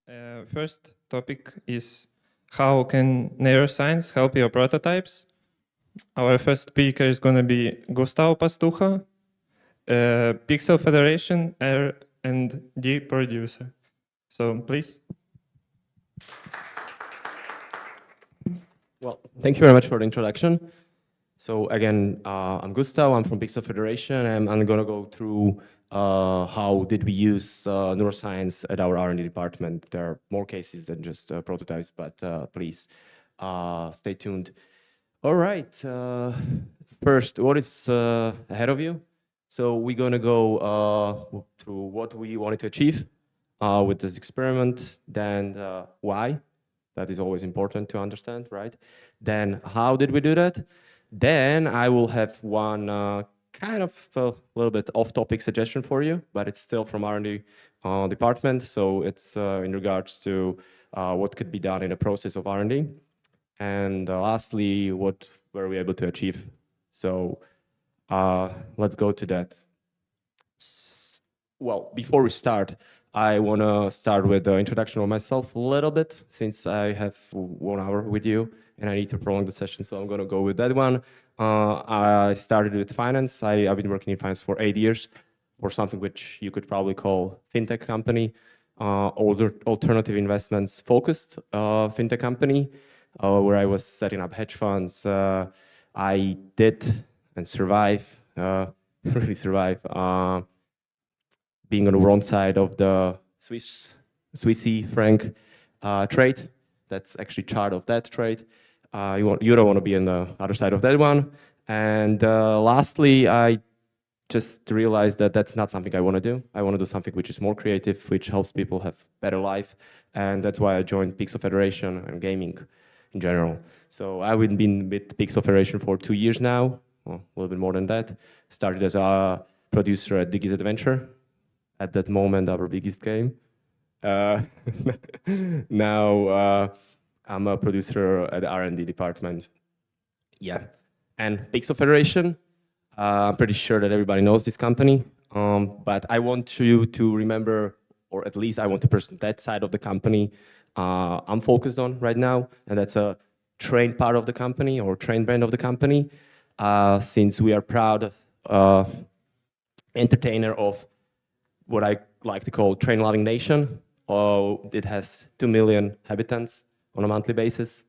First topic is how can neuroscience help your prototypes? Our first speaker is going to be Gustav Pastucha, Pixel Federation R&D producer. So please. Well, thank you very much for the introduction. So again, I'm Gustav, I'm from Pixel Federation, and I'm gonna go through how did we use neuroscience at our R&D department. There are more cases than just prototypes, but please stay tuned. All right, first, what is ahead of you? So we're gonna go through what we wanted to achieve with this experiment, then why. That is always important to understand, right? Then how did we do that? Then I will have one kind of a little bit off-topic suggestion for you, but it's still from R&D department, so it's in regards to what could be done in the process of R&D. And lastly, what were we able to achieve? So let's go to that. Well, before we start, I want to start with the introduction of myself a little bit, since I have 1 hour with you and I need to prolong the session, so I'm going to go with that one. I started with finance. I've been working in finance for 8 years for something which you could probably call fintech company, alternative investments focused fintech company, where I was setting up hedge funds. I did and survive, really survive, being on the wrong side of the Swissy franc trade. That's actually chart of that trade. You don't want to be on the other side of that one. And lastly, I just realized that that's not something I want to do. I want to do something which is more creative, which helps people have better life. And that's why I joined Pixel Federation and gaming in general. So I've been with Pixel Federation for 2 years now, well, a little bit more than that. Started as a producer at Diggy's Adventure, at that moment our biggest game. Now I'm a producer at the R&D department. Yeah, and Pixel Federation, I'm pretty sure that everybody knows this company, but I want you to remember, or at least I want to present that side of the company I'm focused on right now, and that's a train part of the company, or train brand of the company, since we are proud entertainer of what I like to call train-loving nation. It has 2 million inhabitants on a monthly basis.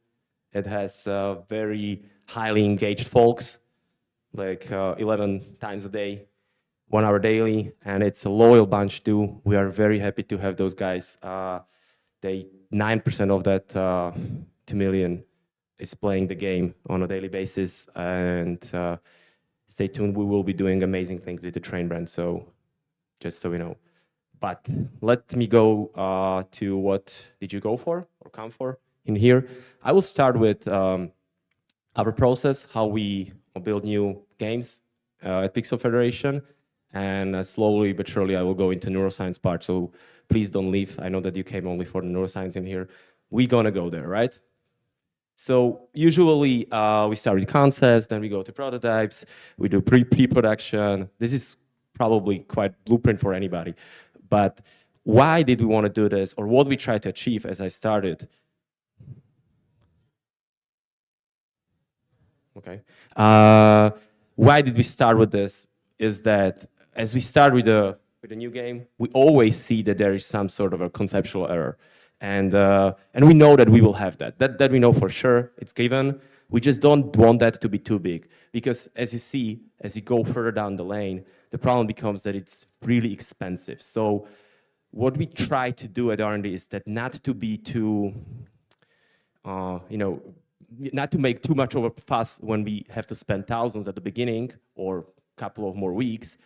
It has very highly engaged folks, like 11 times a day, 1 hour daily, and it's a loyal bunch too. We are very happy to have those guys. 9% of that 2 million is playing the game on a daily basis, and stay tuned, we will be doing amazing things with the train brand, so just so we know. But let me go to what did you go for or come for in here. I will start with our process, how we build new games at Pixel Federation, and slowly but surely I will go into neuroscience part, so please don't leave. I know that you came only for the neuroscience in here. We're gonna go there, right? So usually we start with concepts, then we go to prototypes, we do pre-production. This is probably quite blueprint for anybody. But why did we want to do this, or what we tried to achieve as I started? Okay. Why did we start with this? Is that as we start with a new game, we always see that there is some sort of a conceptual error, and we know that we will have that. That we know for sure. It's given. We just don't want that to be too big, because as you see, as you go further down the lane, the problem becomes that it's really expensive. So what we try to do at R&D is that not to be too, not to make too much of a fuss when we have to spend thousands at the beginning or a couple of more weeks,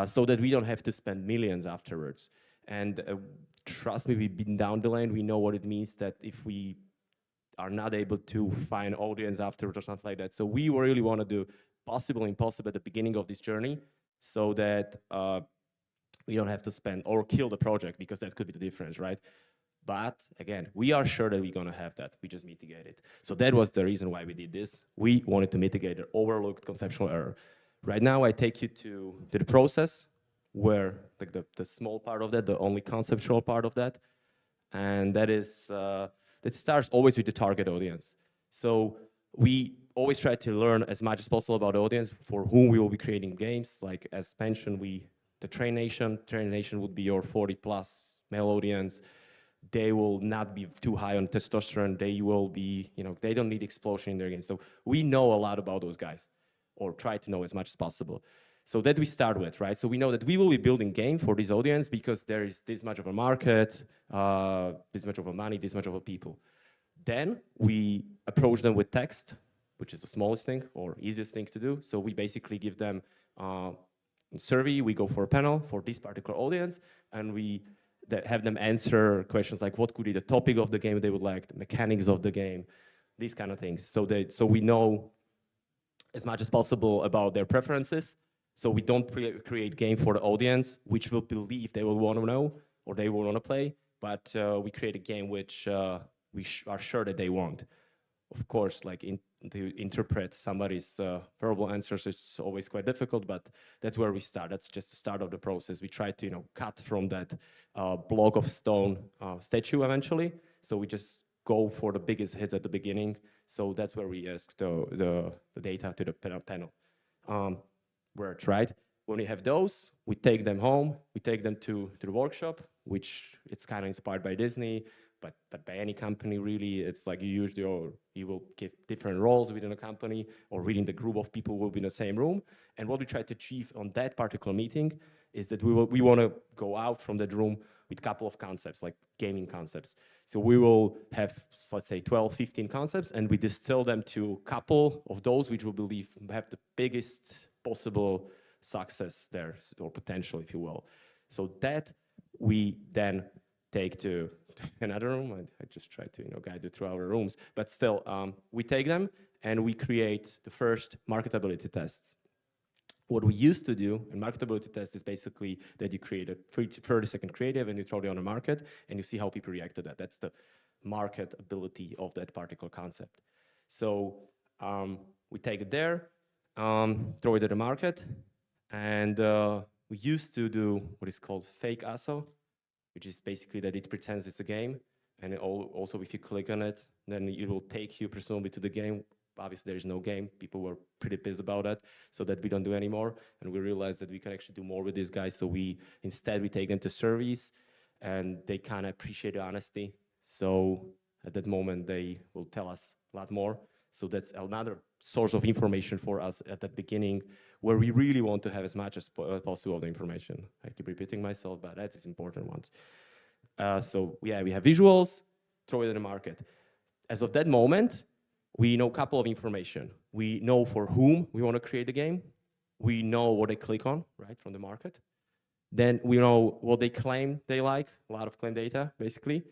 so that we don't have to spend millions afterwards. And trust me, we've been down the lane. We know what it means that if we are not able to find audience afterwards or something like that. So we really want to do possible and impossible at the beginning of this journey, so that we don't have to spend or kill the project, because that could be the difference, right? But again, we are sure that we're going to have that. We just mitigate it. So that was the reason why we did this. We wanted to mitigate the overlooked conceptual error. Right now, I take you to the process, where like the small part of that, the only conceptual part of that. and that starts always with the target audience. So we always try to learn as much as possible about the audience for whom we will be creating games. Like as mentioned, the Train Nation would be your 40+ male audience. They will not be too high on testosterone. They will be, they don't need explosion in their game. So we know a lot about those guys, or try to know as much as possible. So that we start with, right? So we know that we will be building game for this audience because there is this much of a market, this much of a money, this much of a people. Then we approach them with text, which is the smallest thing or easiest thing to do. So we basically give them a survey. We go for a panel for this particular audience, and we have them answer questions like what could be the topic of the game they would like, the mechanics of the game, these kind of things. So we know as much as possible about their preferences. So we don't create game for the audience, which will believe they will want to know or they will want to play, but we create a game which we are sure that they want. Of course, like to interpret somebody's verbal answers is always quite difficult, but that's where we start. That's just the start of the process. We try to cut from that block of stone statue eventually. So we just go for the biggest hits at the beginning. So that's where we ask the data to the panel. Words, right? When we have those, we take them home, we take them to the workshop, which it's kind of inspired by Disney, but by any company really. It's like you will give different roles within a company, or within the group of people who will be in the same room. And what we try to achieve on that particular meeting is that we want to go out from that room with a couple of concepts, like gaming concepts. So we will have, let's say, 12, 15 concepts, and we distill them to a couple of those which we believe have the biggest possible success there, or potential, if you will. So that we then take to another room. I just try to guide you through our rooms, but still, we take them and we create the first marketability tests. What we used to do in marketability test is basically that you create a 30-second creative and you throw it on the market and you see how people react to that. That's the marketability of that particular concept. So we take it there, throw it at the market, and we used to do what is called fake ASO, which is basically that it pretends it's a game, and also if you click on it, then it will take you presumably to the game. Obviously there is no game. People were pretty pissed about that, so that we don't do anymore, and we realized that we can actually do more with these guys. So instead we take them to surveys, and they kind of appreciate the honesty. So at that moment they will tell us a lot more. So that's another source of information for us at that beginning, where we really want to have as much as possible of the information. I keep repeating myself, but that is important one. So yeah, we have visuals, throw it in the market. As of that moment, we know a couple of information. We know for whom we want to create the game. We know what they click on, right, from the market. Then we know what they claim they like, a lot of claim data, basically.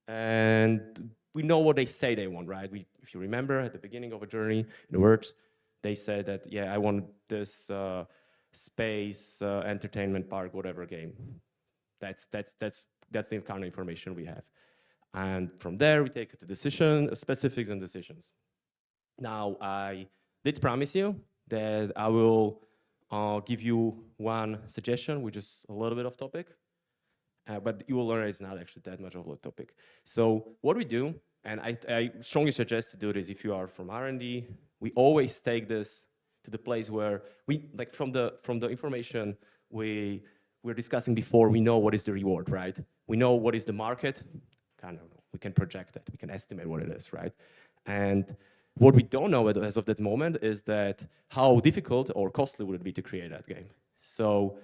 And we know what they say they want, right? If you remember at the beginning of a journey, in the words, they said that, yeah, I want this space entertainment park, whatever game. That's the kind of information we have. And from there, we take it to specifics and decisions. Now, I did promise you that I will give you one suggestion, which is a little bit off topic. But you will learn it's not actually that much of a topic. So what we do, and I strongly suggest to do this if you are from R&D, we always take this to the place where we, like from the information we were discussing before, we know what is the reward, right? We know what is the market, kind of, we can project that, we can estimate what it is, right? And what we don't know as of that moment is that how difficult or costly would it be to create that game. So,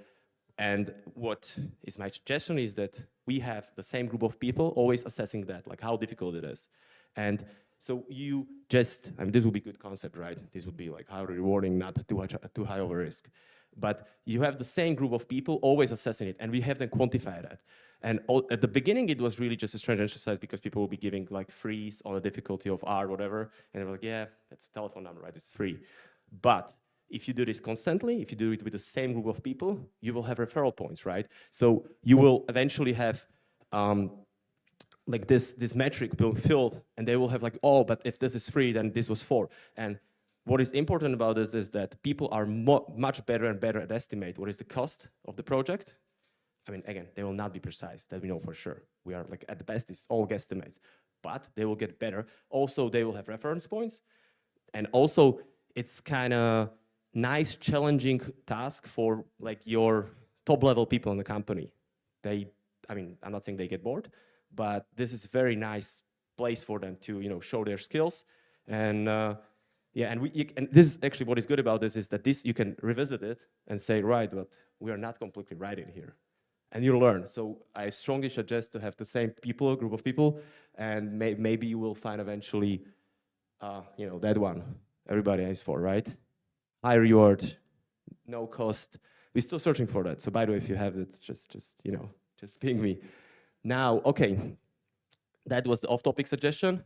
and what is my suggestion is that we have the same group of people always assessing that, like how difficult it is. And so you just, I mean, this would be a good concept, right? This would be like how rewarding, not too high of a risk. But you have the same group of people always assessing it, and we have them quantify that. And at the beginning, it was really just a strange exercise because people will be giving like frees on the difficulty of R, whatever. And they're like, yeah, it's a telephone number, right? It's free. But if you do this constantly, if you do it with the same group of people, you will have referral points, right? So you will eventually have like this metric being filled, and they will have like, oh, but if this is free, then this was for. And what is important about this is that people are much better and better at estimate what is the cost of the project I mean, again, they will not be precise, that we know for sure. We are like, at the best, it's all guesstimates, but they will get better. Also, they will have reference points. And also, it's kind of nice, challenging task for like your top level people in the company. I mean, I'm not saying they get bored, but this is very nice place for them to, show their skills. And yeah, and this is actually what is good about this is that this, you can revisit it and say, right, but we are not completely right in here. And you learn. So I strongly suggest to have the same people, group of people, and maybe you will find eventually, that one everybody aims for, right? High reward, no cost. We're still searching for that. So by the way, if you have it, just ping me. Now, okay, that was the off-topic suggestion.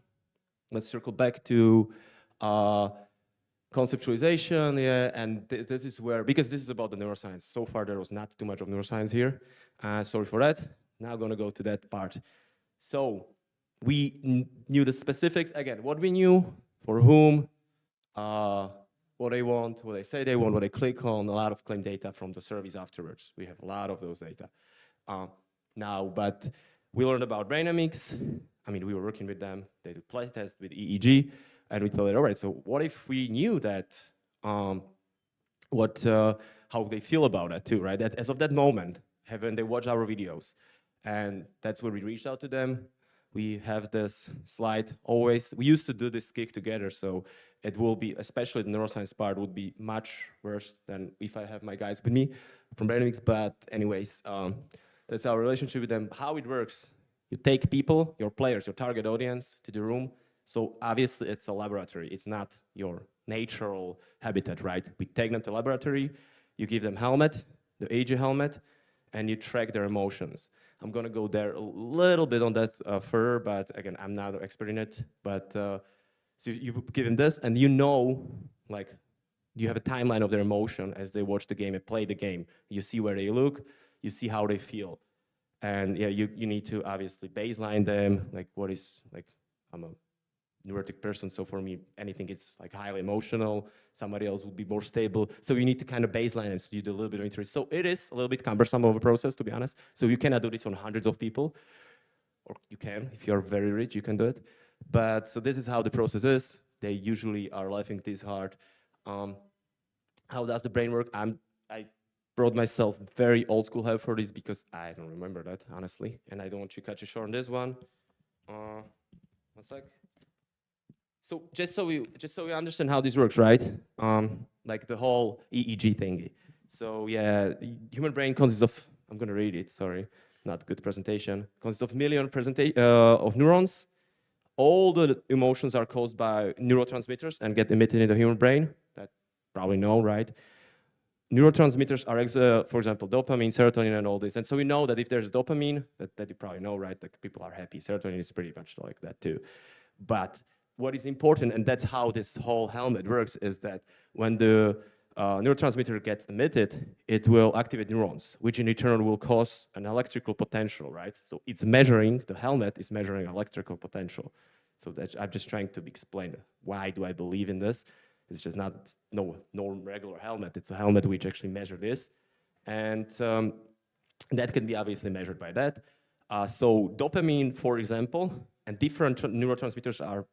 Let's circle back to conceptualization, yeah, and this is where, because this is about the neuroscience. So far, there was not too much of neuroscience here. Sorry for that. Now going to go to that part. So we knew the specifics. Again, what we knew, for whom, what they want, what they say they want, what they click on, a lot of claim data from the surveys afterwards. We have a lot of those data. Now, but we learned about Brainamics. I mean, we were working with them. They did play test with EEG. And we thought, all right, so what if we knew that, how they feel about it too, right? That as of that moment, when they watch our videos, and that's where we reached out to them. We have this slide always. We used to do this gig together, so it will be, especially the neuroscience part, would be much worse than if I have my guys with me from Brainamics. But anyways, that's our relationship with them. How it works, you take people, your players, your target audience, to the room. So obviously it's a laboratory. It's not your natural habitat, right? We take them to laboratory, you give them helmet, the EEG helmet, and you track their emotions. I'm gonna go there a little bit on that further, but again, I'm not an expert in it. But so you give them this, and like, you have a timeline of their emotion as they watch the game and play the game. You see where they look, you see how they feel. And yeah, you need to obviously baseline them, like what is, like, I'm a neurotic person, so for me, anything is like highly emotional, somebody else would be more stable. So you need to kind of baseline and so you do a little bit of interest. So it is a little bit cumbersome of a process, to be honest. So you cannot do this on hundreds of people, or you can, if you're very rich, you can do it. But so this is how the process is. They usually are laughing this hard. How does the brain work? I brought myself very old school help for this because I don't remember that, honestly. And I don't want to cut you short on this one. One sec. So just so we understand how this works, right? Like the whole EEG thingy. So yeah, the human brain consists of, I'm gonna read it, sorry, not good presentation. Consists of million of neurons. All the emotions are caused by neurotransmitters and get emitted in the human brain. That probably know, right? Neurotransmitters are, for example, dopamine, serotonin, and all this. And so we know that if there's dopamine, that you probably know, right? Like people are happy. Serotonin is pretty much like that too. But what is important, and that's how this whole helmet works, is that when the neurotransmitter gets emitted, it will activate neurons, which in turn will cause an electrical potential, right? So it's measuring, the helmet is measuring electrical potential. So I'm just trying to explain why do I believe in this. It's just not no regular helmet. It's a helmet which actually measures this. And that can be obviously measured by that. So dopamine, for example, and different neurotransmitters are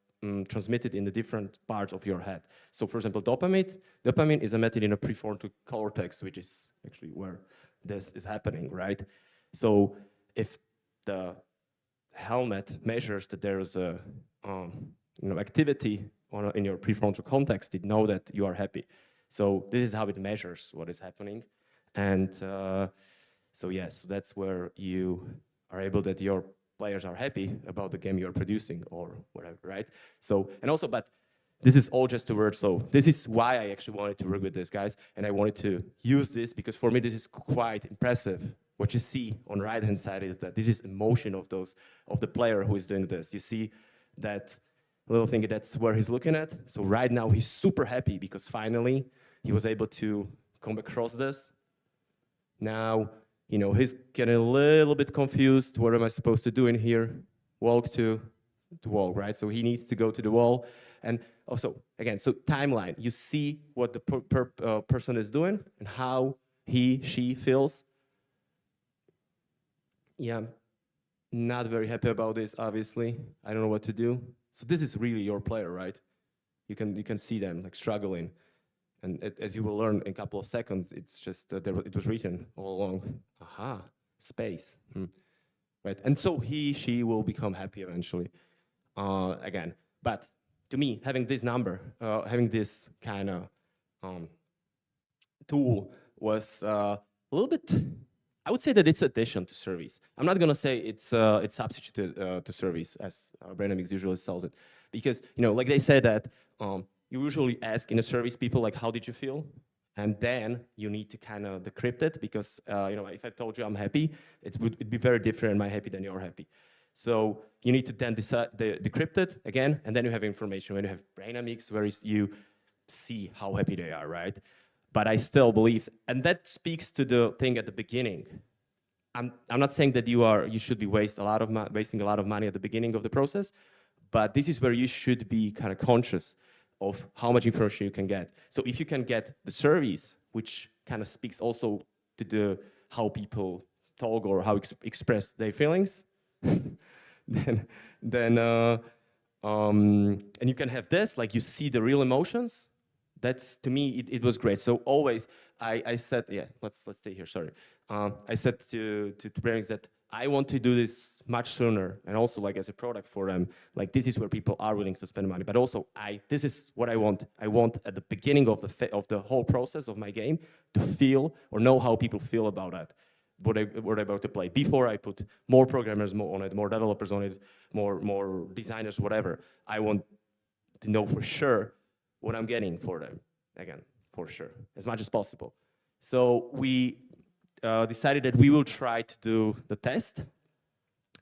transmitted in the different parts of your head. So for example, dopamine is emitted in a prefrontal cortex, which is actually where this is happening, right? So if the helmet measures that there is a activity in your prefrontal context, it know that you are happy. So this is how it measures what is happening. And so yes, that's where you are able that your players are happy about the game you're producing or whatever, right? So, and also, but this is all just towards, so this is why I actually wanted to work with these guys, and I wanted to use this because for me this is quite impressive. What you see on the right-hand side is that this is emotion of the player who is doing this. You see that little thing, that's where he's looking at. So right now he's super happy because finally he was able to come across this. Now, he's getting a little bit confused. What am I supposed to do in here? Walk to the wall, right? So he needs to go to the wall. And also, again, so timeline. You see what the person is doing and how he, she feels. Yeah, I'm not very happy about this, obviously. I don't know what to do. So this is really your player, right? You can see them like struggling. And as you will learn in a couple of seconds, it's just it was written all along. Aha, space. Right? And so she will become happy eventually. Again, but to me, having this number, having this kind of tool was a little bit. I would say that it's addition to service. I'm not gonna say it's substitute to service as Brainamics usually sells it, because like they say that you usually ask in a service people like, how did you feel? And then you need to kind of decrypt it, because if I told you I'm happy, it'd be very different my happy than your happy. So you need to then decrypt it again, and then you have information. When you have Brainamics, where you see how happy they are, right? But I still believe, and that speaks to the thing at the beginning. I'm not saying that you should be wasting a lot of money at the beginning of the process, but this is where you should be kind of conscious of how much information you can get. So if you can get the service, which kind of speaks also to how people talk or how express their feelings, then and you can have this, like you see the real emotions. That's, to me, it was great. So always, I said, yeah, let's stay here. Sorry, I said to Brainamics that I want to do this much sooner, and also like as a product for them. Like this is where people are willing to spend money. But also, this is what I want. I want at the beginning of the whole process of my game to feel or know how people feel about it. What I'm about to play before I put more programmers on it, more developers on it, more designers, whatever. I want to know for sure what I'm getting for them, again, for sure, as much as possible. So we decided that we will try to do the test.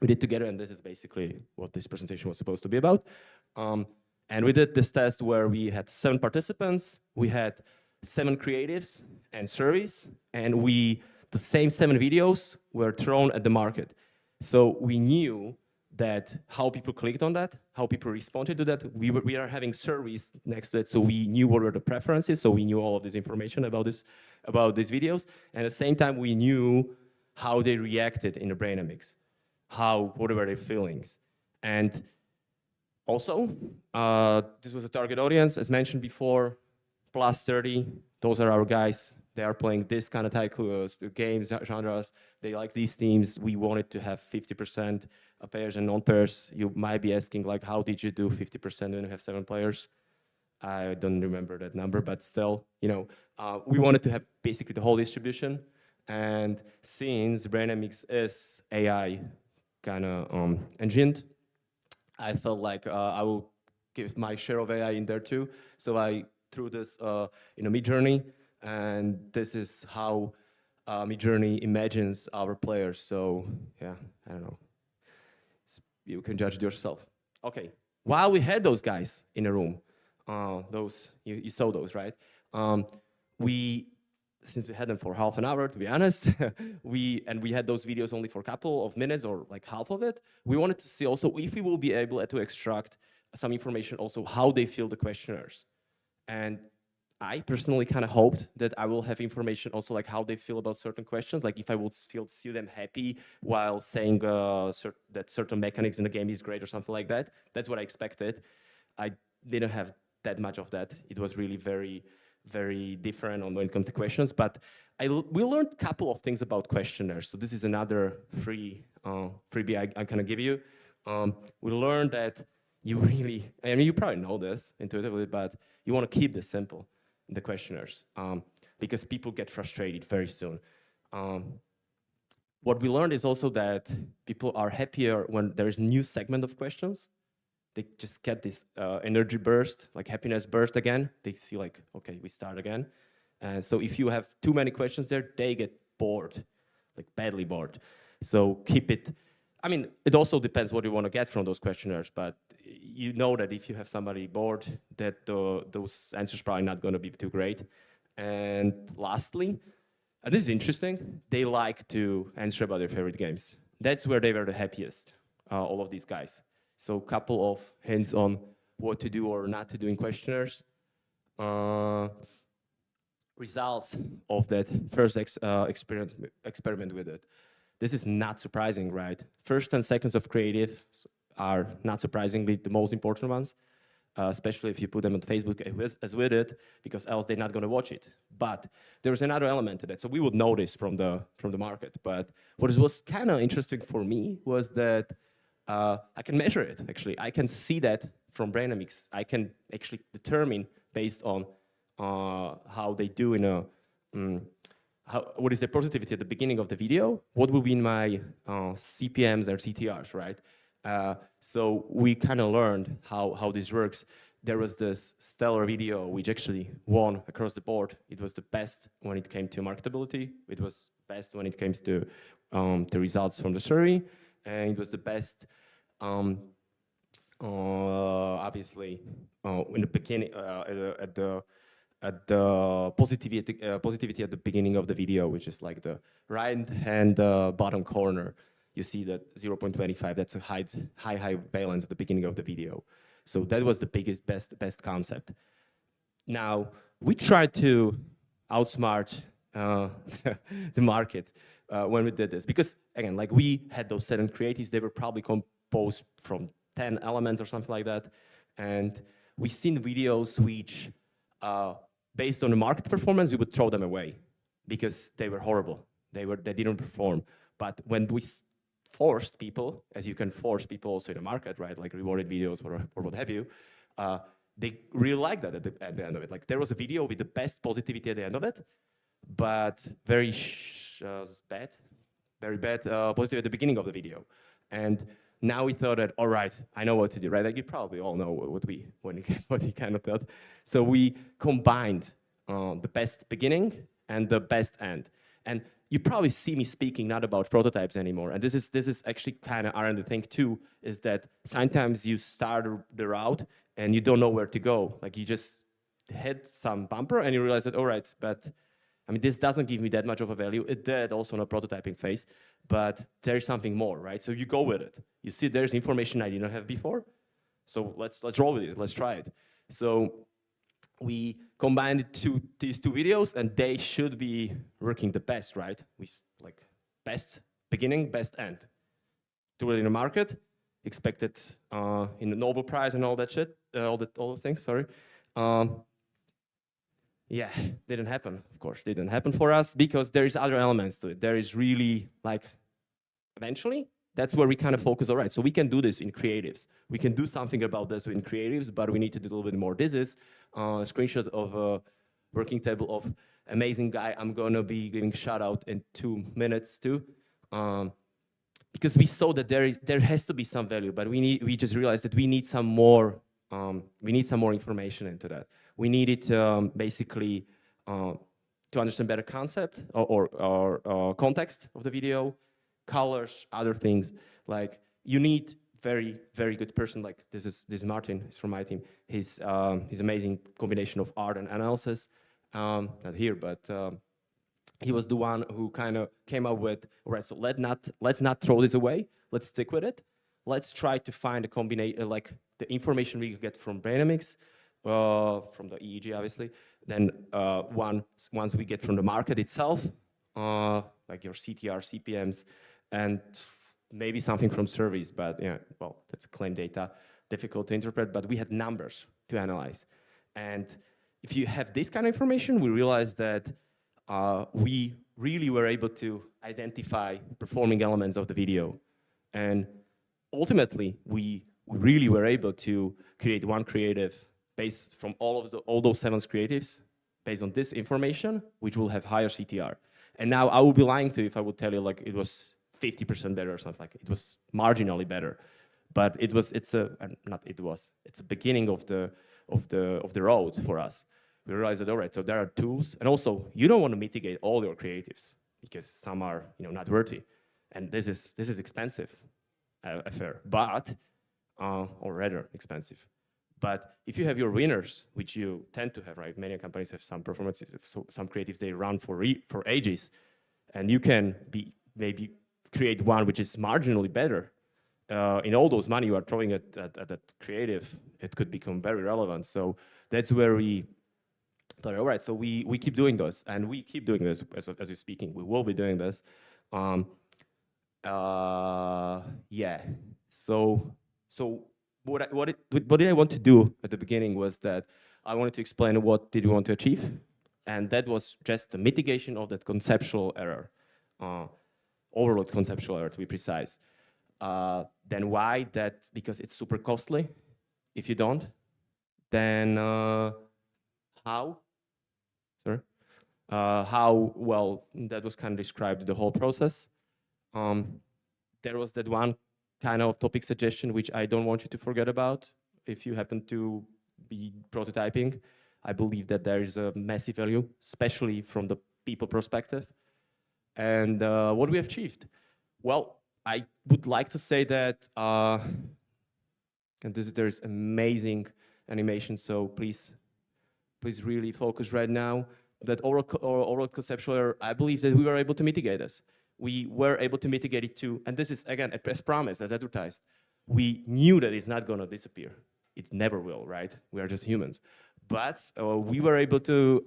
We did together, and this is basically what this presentation was supposed to be about. And we did this test where we had 7 participants, we had 7 creatives and surveys, and the same 7 videos were thrown at the market. So we knew that how people clicked on that, how people responded to that. We are having surveys next to it, so we knew what were the preferences, so we knew all of this information about these videos. And at the same time, we knew how they reacted in the Brainamics, what were their feelings. And also, this was a target audience, as mentioned before, plus 30, those are our guys. They are playing this kind of type of games, genres. They like these themes. We wanted to have 50% pairs and non-pairs. You might be asking, like, how did you do 50% when you have 7 players? I don't remember that number, but still, we wanted to have basically the whole distribution. And since Brainamics is AI kind of engined, I felt like I will give my share of AI in there too. So I threw this in a Midjourney. And this is how Midjourney imagines our players. So yeah, I don't know. You can judge it yourself. Okay, while we had those guys in a room, you saw those, right? Since we had them for half an hour, to be honest, we had those videos only for a couple of minutes or like half of it. We wanted to see also if we will be able to extract some information also how they feel the questionnaires. And I personally kind of hoped that I will have information also like how they feel about certain questions, like if I will see them happy while saying that certain mechanics in the game is great or something like that. That's what I expected. I didn't have that much of that. It was really very, very different when it comes to questions. But we learned a couple of things about questionnaires. So this is another freebie I kind of give you. We learned that you probably know this intuitively, but you want to keep this simple. The questionnaires, because people get frustrated very soon. What we learned is also that people are happier when there is a new segment of questions. They just get this energy burst, like happiness burst again. They see like, okay, we start again. And so if you have too many questions there, they get bored, like badly bored. So keep it. I mean, it also depends what you want to get from those questionnaires, but you know that if you have somebody bored, that those answers probably not going to be too great. And lastly, and this is interesting, they like to answer about their favorite games. That's where they were the happiest, all of these guys. So a couple of hints on what to do or not to do in questionnaires. Results of that first experiment with it. this is not surprising, right? First and seconds of creative are not surprisingly the most important ones, especially if you put them on Facebook as we did, because else they're not going to watch it. But there's another element to that. So we would know this from the market. But what was kind of interesting for me was that I can measure it, actually. I can see that from Brainamics. I can actually determine based on how they do in a, what is the positivity at the beginning of the video, what will be in my CPMs or CTRs, right? So we kind of learned how this works. There was this stellar video which actually won across the board. It was the best when it came to marketability. It was best when it came to the results from the survey. And it was the best, obviously, in the beginning, at the positivity at the beginning of the video, which is like the right-hand bottom corner. You see that 0.25, that's a high valence at the beginning of the video. So that was the biggest, best concept. Now, we tried to outsmart the market when we did this, because again, like we had those 7 creatives, they were probably composed from 10 elements or something like that. And we've seen videos which, based on the market performance, we would throw them away because they were horrible. They didn't perform. But when we forced people, as you can force people also in the market, right? Like rewarded videos or what have you, they really liked that at the end of it. Like there was a video with the best positivity at the end of it, but very bad positivity at the beginning of the video. And now we thought that, all right, I know what to do, right? Like you probably all know what we kind of thought. So we combined the best beginning and the best end. And you probably see me speaking not about prototypes anymore. And this is actually kind of R&D thing too, is that sometimes you start the route and you don't know where to go. Like you just hit some bumper and you realize that, all right, but I mean, this doesn't give me that much of a value. It did also in a prototyping phase, but there's something more, right? So you go with it. You see there's information I didn't have before. So let's roll with it, let's try it. So we combined these two videos and they should be working the best, right? We like best beginning, best end. Do it in the market, expected in the Nobel Prize and all that shit, all those things, sorry. Yeah, didn't happen, of course, didn't happen for us because there is other elements to it. There is really like, eventually, that's where we kind of focus, all right, so we can do this in creatives. We can do something about this in creatives, but we need to do a little bit more. This is a screenshot of a working table of amazing guy. I'm gonna be giving shout out in 2 minutes too. Because we saw that there has to be some value, but we just realized that we need some more information into that. We needed basically to understand better concept or context of the video, colors, other things. Like you need very, very good person. Like this is Martin, he's from my team. He's amazing combination of art and analysis. Not here, but he was the one who kind of came up with, all right, so let's not throw this away. Let's stick with it. Let's try to find a combination, like the information we get from Brainamics, from the EEG, obviously. Then once we get from the market itself, like your CTR, CPMs, and maybe something from surveys, but yeah, well, that's claim data, difficult to interpret, but we had numbers to analyze. And if you have this kind of information, we realized that we really were able to identify performing elements of the video. And ultimately, we really were able to create one creative based from all those 7 creatives based on this information, which will have higher CTR. And now I would be lying to you if I would tell you like it was 50% better or something like it. It was marginally better, but it's a beginning of the road for us. We realized that, all right, so there are tools, and also you don't want to mitigate all your creatives because some are not worthy, and this is expensive affair, but or rather expensive. But if you have your winners, which you tend to have, right? Many companies have some performances, so some creatives they run for ages, and you can maybe create one which is marginally better. In all those money you are throwing at that creative, it could become very relevant. So that's where we thought, all right, so we keep doing this, and we keep doing this as we're speaking. We will be doing this. Yeah. So what did I want to do at the beginning was that I wanted to explain what did we want to achieve, and that was just the mitigation of that conceptual error, overlooked conceptual error to be precise. Then why that? Because it's super costly. If you don't, then how? Sorry. How well that was kind of described the whole process. There was that one kind of topic suggestion which I don't want you to forget about if you happen to be prototyping. I believe that there is a massive value, especially from the people perspective. And what we have achieved? Well, I would like to say that, and there's amazing animation, so please really focus right now. That oral conceptual error, I believe that we were able to mitigate this. We were able to mitigate it too, and this is, again, as promised, as advertised. We knew that it's not gonna disappear. It never will, right? We are just humans. But we were able to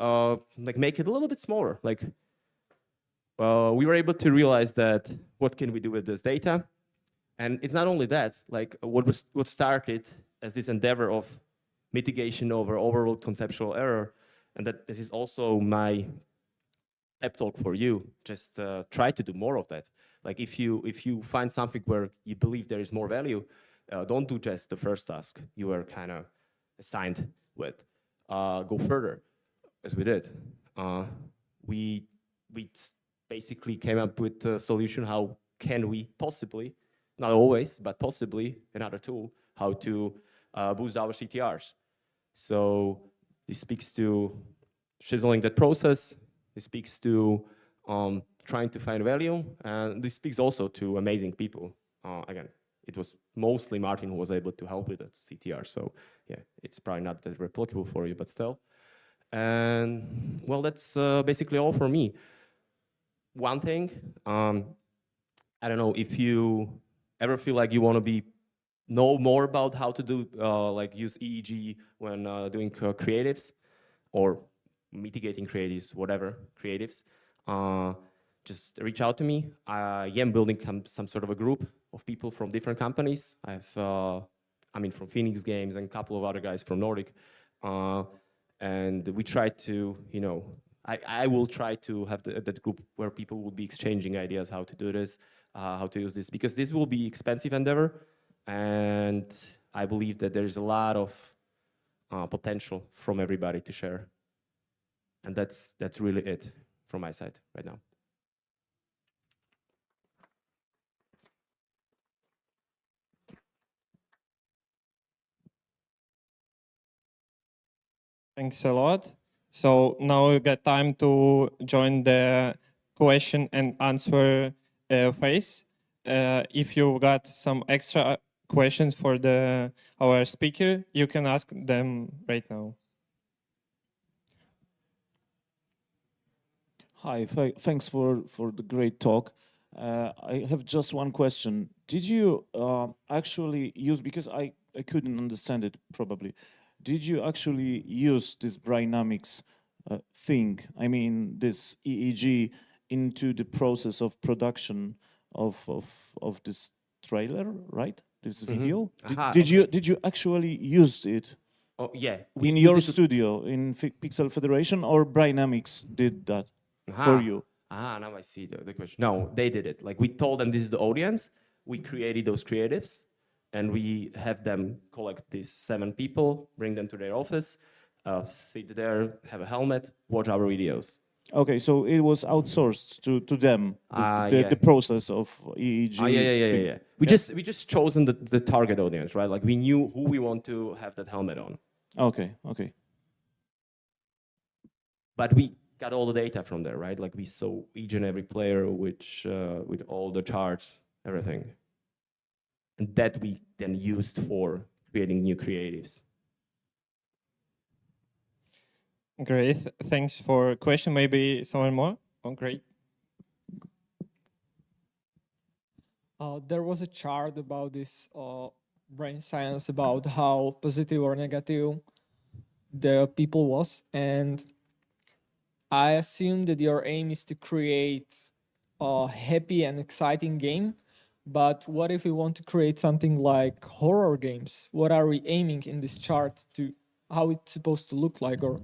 like make it a little bit smaller. Like, we were able to realize that what can we do with this data? And it's not only that, like what started as this endeavor of mitigation over overall conceptual error, and that this is also my pep talk for you. Just try to do more of that. Like if you find something where you believe there is more value, don't do just the first task you were kind of assigned with. Go further, as we did. We basically came up with a solution. How can we possibly, not always, but possibly another tool, how to boost our CTRs. So this speaks to chiseling that process. This speaks to trying to find value. And this speaks also to amazing people. Again, it was mostly Martin who was able to help with that CTR. So yeah, it's probably not that replicable for you, but still. And well, that's basically all for me. One thing, I don't know if you ever feel like you want to know more about how to do like use EEG when doing creatives or mitigating creatives, whatever creatives. Just reach out to me. I am building some sort of a group of people from different companies. I mean, from Phoenix Games and a couple of other guys from Nordic. And we try to, I will try to have that group where people will be exchanging ideas how to do this, how to use this, because this will be expensive endeavor. And I believe that there's a lot of potential from everybody to share. And that's really it from my side right now. Thanks a lot. So now we got time to join the question and answer phase. If you've got some extra questions for our speaker, you can ask them right now. Hi, thanks for the great talk. I have just one question. Did you actually use, because I couldn't understand it probably, did you actually use this Brainamics thing, I mean this EEG, into the process of production of this trailer, right? This video? Did you actually use it? Oh, yeah. In your studio, in Pixel Federation, or Brainamics did that for you? Now I see the question. No, they did it. Like we told them this is the audience. We created those creatives, and we have them collect these 7 people, bring them to their office, sit there, have a helmet, watch our videos. Okay, so it was outsourced to them, the process of EEG. Yeah. We just chosen the target audience, right? Like we knew who we want to have that helmet on. Okay. But we got all the data from there, right? Like we saw each and every player, which with all the charts, everything, and that we then used for creating new creatives. Great, thanks for question. Maybe someone more? Oh, great. There was a chart about this brain science, about how positive or negative the people was, and I assume that your aim is to create a happy and exciting game. But what if we want to create something like horror games? What are we aiming in this chart to how it's supposed to look like? Or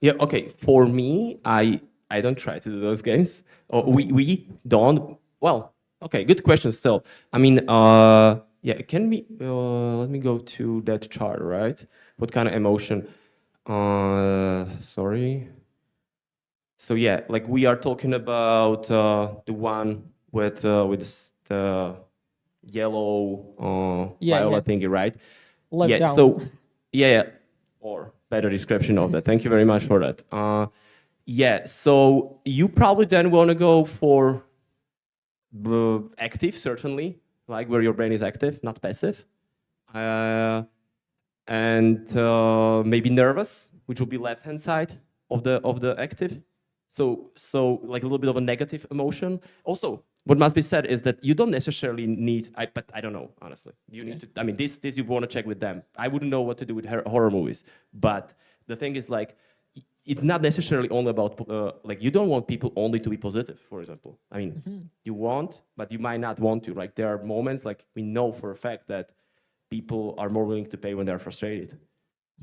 Yeah, okay. For me, I don't try to do those games. Or we don't. Well, okay, good question still. I mean, yeah, can we let me go to that chart, right? What kind of emotion? Sorry. So yeah, like we are talking about the one with the yellow Yeah, violet yeah. thingy, right? Left Yeah. down. So yeah, or better description of that. Thank you very much for that. Yeah. So you probably then want to go for active, certainly, like where your brain is active, not passive, and maybe nervous, which will be left hand side of the active. So like a little bit of a negative emotion. Also, what must be said is that you don't necessarily need. But I don't know, honestly. You need to. I mean, this you want to check with them. I wouldn't know what to do with horror movies. But the thing is, like, it's not necessarily only about like you don't want people only to be positive. For example, I mean, you want, but you might not want to. Like there are moments, like we know for a fact that people are more willing to pay when they're frustrated.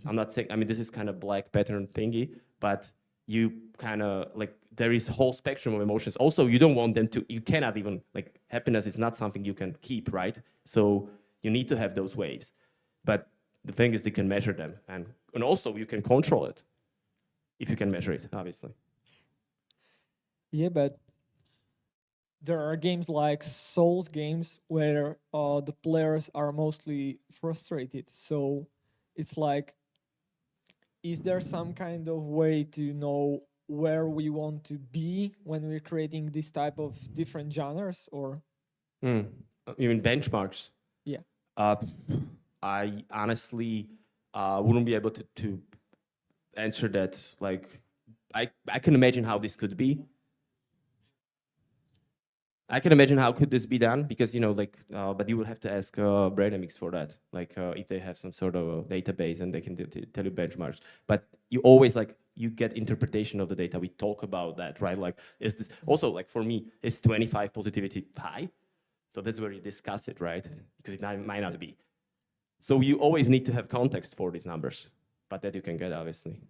I'm not saying, I mean, this is kind of black pattern thingy, but you kind of like, there is a whole spectrum of emotions. Also, you don't want them to, you cannot even, like, happiness is not something you can keep, right? So you need to have those waves. But the thing is, you can measure them. And also, you can control it if you can measure it, obviously. Yeah, but there are games like Souls games where the players are mostly frustrated. So it's like, is there some kind of way to know where we want to be when we're creating this type of different genres? Or You mean benchmarks? yeah. I honestly wouldn't be able to answer that. Like, I can imagine how this could be. I can imagine how could this be done because, you know, like, but you will have to ask Brainamics for that, like if they have some sort of a database and they can tell you benchmarks. But you always, like, you get interpretation of the data. We talk about that, right? Like, is this also, like, for me, is 25 positivity high? So that's where you discuss it, right? Because it might not be. So you always need to have context for these numbers, but that you can get, obviously.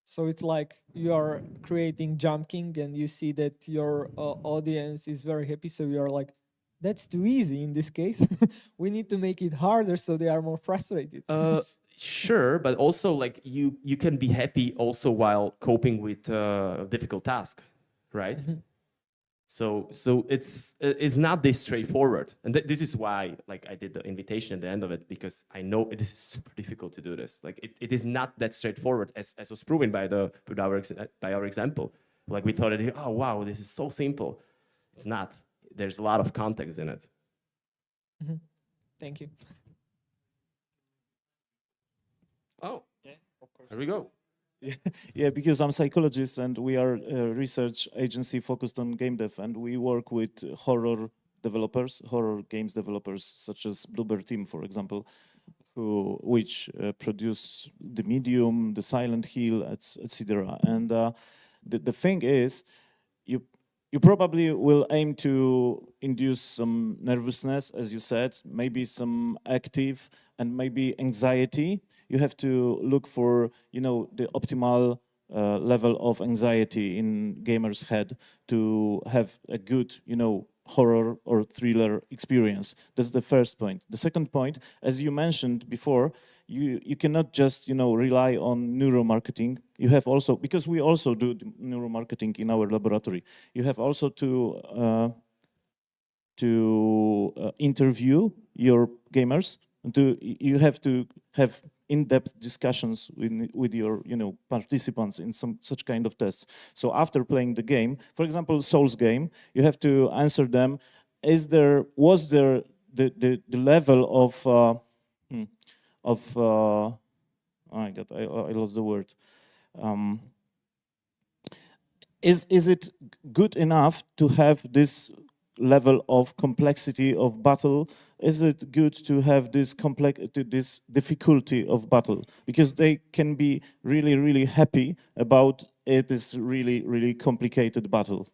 So it's like you are creating jumping and you see that your audience is very happy. So you're like, that's too easy in this case. We need to make it harder so they are more frustrated. Sure, but also, like, you can be happy also while coping with a difficult task, right? So it's not this straightforward, and this is why, like, I did the invitation at the end of it, because I know it is super difficult to do this. Like, it is not that straightforward as was proven by our example. Like, we thought, oh wow, this is so simple. It's not. There's a lot of context in it. Thank you. Oh, yeah, of course. Here we go. Yeah, because I'm psychologist and we are a research agency focused on game dev, and we work with horror developers, horror games developers, such as Bluebird Team, for example, which produce the Medium, the Silent Hill, etc. And the thing is, you probably will aim to induce some nervousness, as you said, maybe some active and maybe anxiety. You have to look for, you know, the optimal level of anxiety in gamer's head to have a good, you know, horror or thriller experience. That's the first point. The second point, as you mentioned before, you cannot just, you know, rely on neuromarketing. You have also, because we also do neuromarketing in our laboratory, you have also to interview your gamers, and you have to have in-depth discussions with your, you know, participants in some such kind of tests. So after playing the game, for example, Souls game, you have to answer them: was there the level of oh my God, I lost the word. Is it good enough to have this level of complexity of battle? Is it good to have this this difficulty of battle? Because they can be really, really happy about it is really, really complicated battle.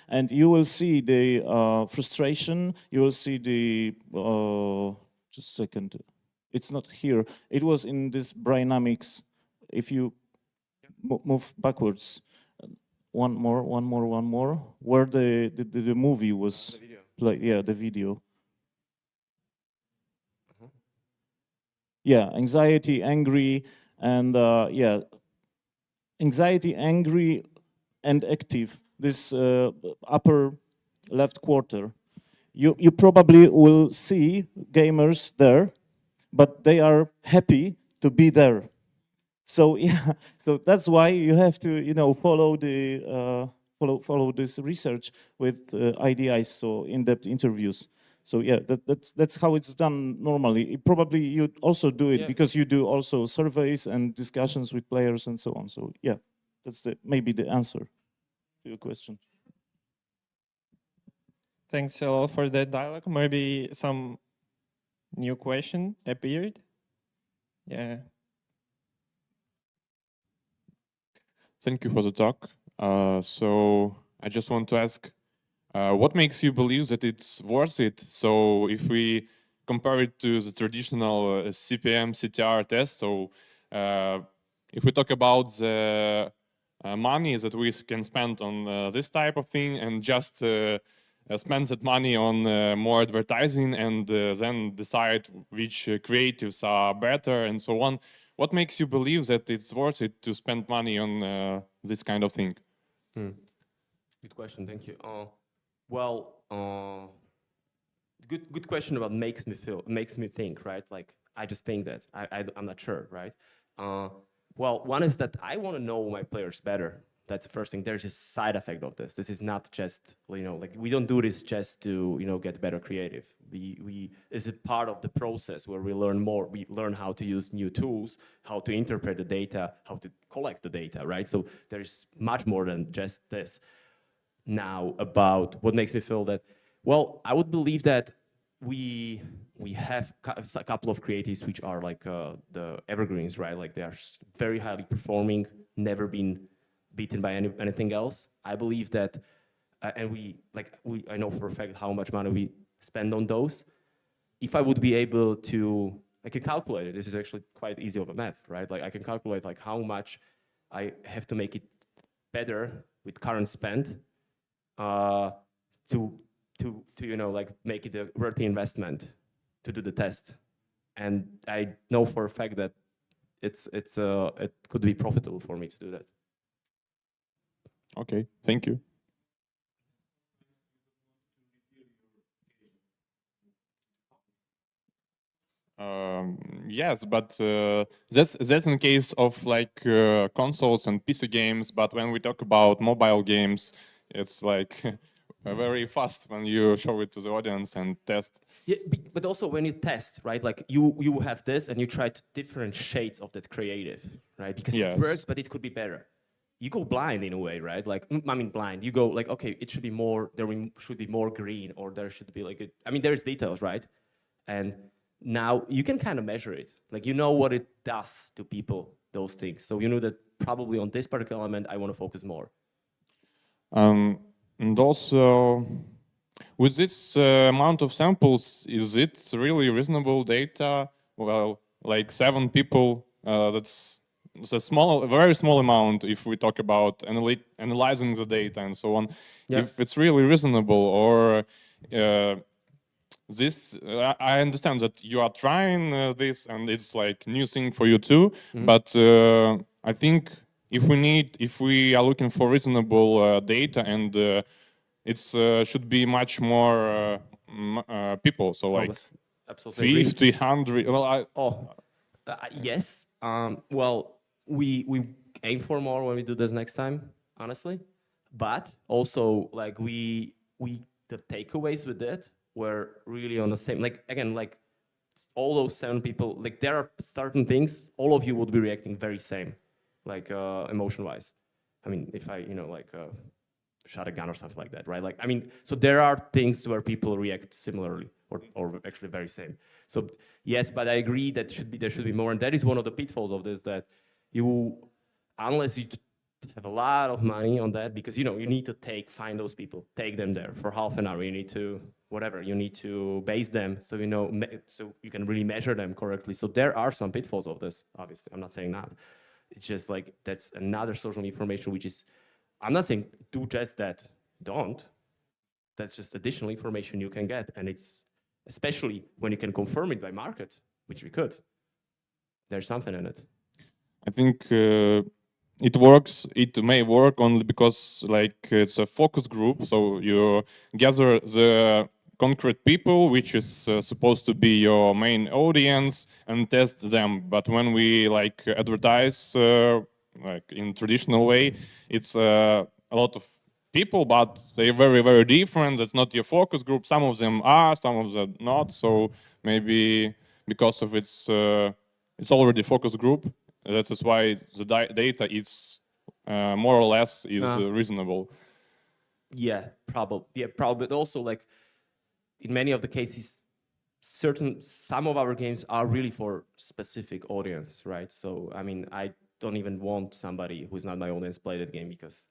and you will see the frustration. You will see the just a second. It's not here. It was in this Brainamics. If you move backwards, one more, where the movie was played. Yeah, the video. Yeah, anxiety, angry, and yeah, anxiety, angry, and active. This upper left quarter. You probably will see gamers there, but they are happy to be there. So yeah, so that's why you have to follow the follow this research with IDIs, so in-depth interviews. So yeah, that's how it's done normally. Probably you also do it because you do also surveys and discussions with players and so on. So yeah, that's maybe the answer to your question. Thanks a lot for that dialogue. Maybe some new question appeared. Yeah. Thank you for the talk. So I just want to ask, what makes you believe that it's worth it? So if we compare it to the traditional CPM, CTR test, so if we talk about the money that we can spend on this type of thing and just spend that money on more advertising and then decide which creatives are better and so on, what makes you believe that it's worth it to spend money on this kind of thing? Good question, thank you. Good question about makes me think, right? Like, I just think that, I'm not sure, right? Well, one is that I want to know my players better. That's the first thing. There's a side effect of this. This is not just, like, we don't do this just to, get better creative. It's a part of the process where we learn more. We learn how to use new tools, how to interpret the data, how to collect the data, right? So there's much more than just this. Now, about what makes me feel that, well, I would believe that we have a couple of creatives which are like the evergreens, right? Like, they are very highly performing, never been beaten by anything else. I believe that, and I know for a fact how much money we spend on those. If I would be able to, I can calculate it. This is actually quite easy of a math, right? Like, I can calculate like how much I have to make it better with current spend to like make it a worthy investment to do the test. And I know for a fact that it could be profitable for me to do that. Okay, thank you. Yes, but that's in case of like consoles and PC games. But when we talk about mobile games, it's like very fast when you show it to the audience and test. Yeah, but also when you test, right? Like, you have this and you try different shades of that creative, right? Because Yes. it works, but it could be better. You go blind in a way, right? Like, I mean, blind. You go like, okay, it should be more. Should be more green, or there should be like I mean, there's details, right? And now you can kind of measure it. Like, you know what it does to people, those things. So you know that probably on this particular element, I want to focus more. And also, with this amount of samples, is it really reasonable data? Well, like 7 people, that's a very small amount if we talk about analyzing the data and so on. Yeah. If it's really reasonable, or this, I understand that you are trying this and it's like new thing for you too. But I think if we are looking for reasonable data, and it should be much more people. So like absolutely 50, 100. Well, yes. Well, we aim for more when we do this next time, honestly. But also, like, the takeaways with it were really on the same. Like, again, like, all those 7 people, like, there are certain things all of you would be reacting very same, like emotion-wise. I mean, if I shot a gun or something like that, right? Like, I mean, so there are things where people react similarly, or actually very same. So yes, but I agree that there should be more, and that is one of the pitfalls of this, that unless you have a lot of money on that because you need to find those people, take them there for half an hour. You need to you need to base them so so you can really measure them correctly. So there are some pitfalls of this. Obviously, I'm not saying that. It's just like that's another social information which is. I'm not saying do just that. Don't. That's just additional information you can get, and it's especially when you can confirm it by market, which we could. There's something in it. I think it works. It may work only because it's a focus group. So you gather the concrete people, which is supposed to be your main audience, and test them. But when we advertise in traditional way, it's a lot of people, but they're very, very different. That's not your focus group. Some of them are, some of them not. So maybe because of it's already focus group. That is why the data is more or less reasonable. Yeah, probably. Yeah, probably. But also, in many of the cases, some of our games are really for specific audience, right? So, I mean, I don't even want somebody who's not my audience play that game because,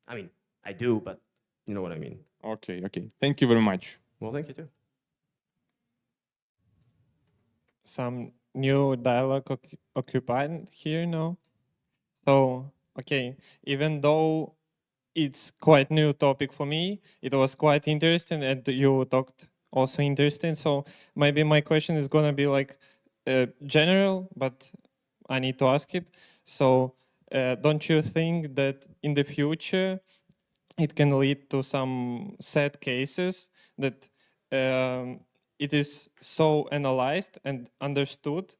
I mean, I do, but you know what I mean. Okay. Thank you very much. Well, thank you too. Some new dialogue occupied here now. So, okay, even though it's quite new topic for me, it was quite interesting, and you talked also interesting. So maybe my question is gonna be general, but I need to ask it. So don't you think that in the future it can lead to some sad cases that it is so analyzed and understood?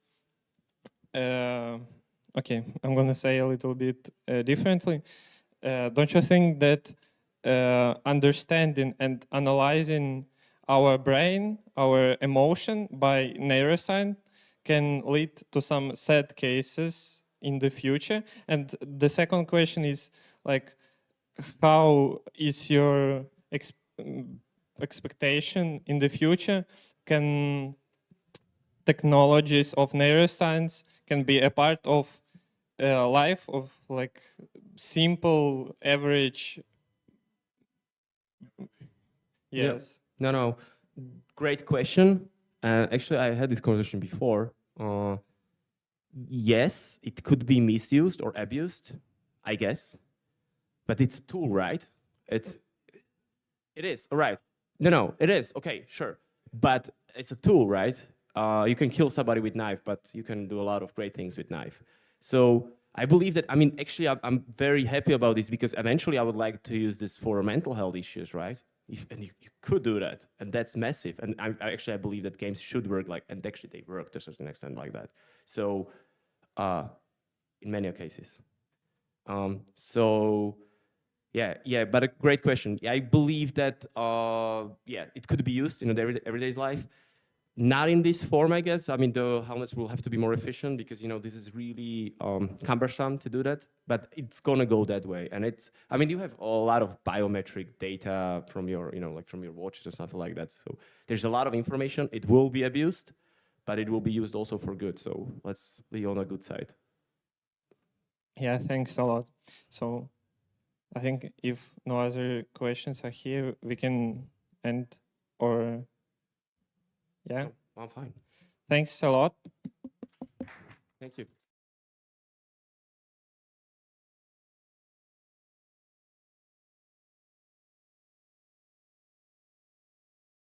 Okay, I'm gonna say a little bit differently. Don't you think that understanding and analyzing our brain, our emotion by neuroscience can lead to some sad cases in the future? And the second question is how is your expectation in the future? Can technologies of neuroscience can be a part of life of simple average? Yes. Yeah. No. Great question. Actually, I had this conversation before. Yes, it could be misused or abused, I guess. But it's a tool, right? It is, all right. No, it is. Okay, sure. But it's a tool, right? You can kill somebody with knife, but you can do a lot of great things with knife. So I believe that, actually, I'm very happy about this because eventually I would like to use this for mental health issues, right? And you could do that, and that's massive. And I believe that games should work and actually they work to a certain extent like that. So in many cases. Yeah, but a great question. I believe that it could be used in everyday's life. Not in this form, I guess. The helmets will have to be more efficient because this is really cumbersome to do that. But it's gonna go that way, and you have a lot of biometric data from your from your watches or something like that. So there's a lot of information. It will be abused, but it will be used also for good. So let's be on a good side. Yeah, thanks a lot. So I think if no other questions are here, we can end or yeah. I'm fine. Thanks a lot. Thank you.